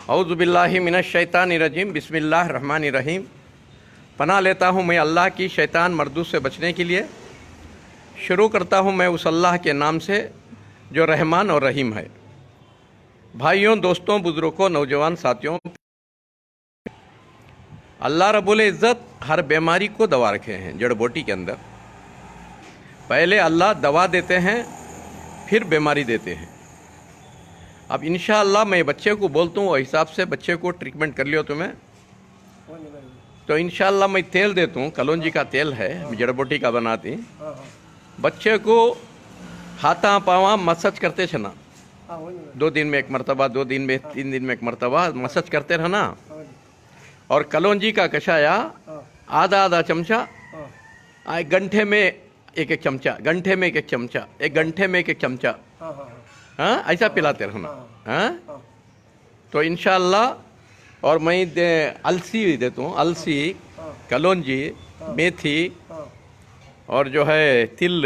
औज़ु बिल्लाहि मिनश शैतानिर रजीम, बिस्मिल्लाहिर रहमानिर रहीम। पनाह लेता हूँ मैं अल्लाह की शैतान मर्दूद से बचने के लिए। शुरू करता हूँ मैं उस अल्लाह के नाम से जो रहमान और रहीम है। भाइयों, दोस्तों, बुज़ुर्गों, नौजवान साथियों, अल्लाह रब्बुल इज़्ज़त हर बीमारी को दवा रखे हैं जड़ बूटी के अंदर। पहले अल्लाह दवा देते हैं, फिर बीमारी देते हैं। अब इंशाअल्लाह मैं बच्चे को बोलता हूँ हिसाब से बच्चे को ट्रीटमेंट कर लियो तुम्हें, तो इंशाअल्लाह मैं तेल देता हूँ। कलौंजी का तेल है, जड़ बूटी का बनाती। बच्चे को हाथा पावा मसाज करते छना, 2 दिन में एक मरतबा, 2 दिन में 3 दिन में एक मरतबा मसाज करते रहना। और कलौंजी का कषाया आधा आधा चमचा, घंटे में एक एक चमचा, घंटे में एक एक चमचा, एक घंटे में एक एक चमचा, हाँ ऐसा पिलाते रहना। हाँ, तो इंशाअल्लाह। और मैं अलसी देता हूँ, अलसी, कलौंजी, मेथी और जो है तिल,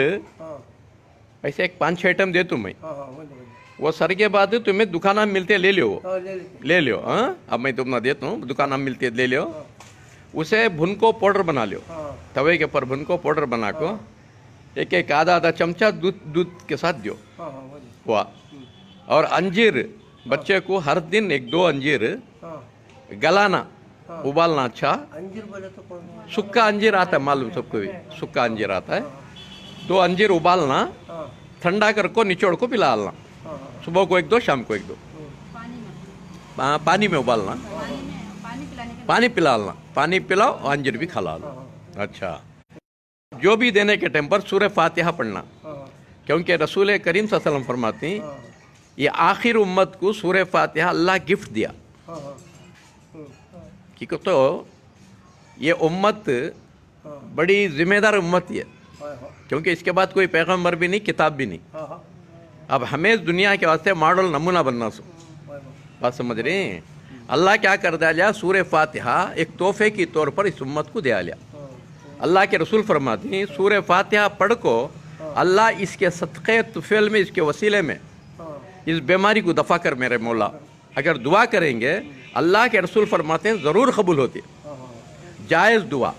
ऐसे एक 5-6 आइटम देता हूँ मैं। वो सर के बाद तुम्हें दुकान में मिलते ले लियो, ले लियो। हाँ, अब मैं तुम्हें देता हूँ, दुकान में मिलती है ले लियो। उसे भुन को पाउडर बना लियो, तवे के ऊपर भुन को पाउडर बना को एक एक आधा आधा चमचा दूध के साथ दियो। वाह। और अंजीर बच्चे को हर दिन 1-2 अंजीर गलाना, उबालना। अच्छा, अंजीर बोले तो कौन? सूखा अंजीर आता है, मालूम सबको भी सूखा अंजीर आता है। 2 अंजीर उबालना, ठंडा कर को निचोड़ को पिलाना। सुबह को 1-2, शाम को 1-2, पानी में उबालना, पानी पिलाना, पानी पिलाओ, अंजीर भी खिला लो। अच्छा, जो भी देने के टाइम पर सूरह फातिहा पढ़ना, क्योंकि रसूल करीम सल्लल्लाहु अलैहि वसल्लम फरमाती ये आखिर उम्मत को सूरह फातिहा अल्लाह गिफ्ट दिया। कि तो ये उम्मत बड़ी जिम्मेदार उम्मत है, क्योंकि इसके बाद कोई पैगंबर भी नहीं, किताब भी नहीं। अब हमें दुनिया के वास्ते मॉडल नमूना बनना सो, बात समझ रहे हैं? अल्लाह क्या कर दिया, सूरह फातिहा एक तोहफे की तौर पर इस उम्मत को दिया लिया। अल्लाह के रसूल फरमाते हैं सूरह फातिहा पढ़ को अल्लाह इसके सदक़े तुफ़ैल में, इसके वसीले में इस बीमारी को दफ़ा कर मेरे मौला। अगर दुआ करेंगे अल्लाह के रसूल फरमाते हैं ज़रूर कबूल होती है, जायज़ दुआ।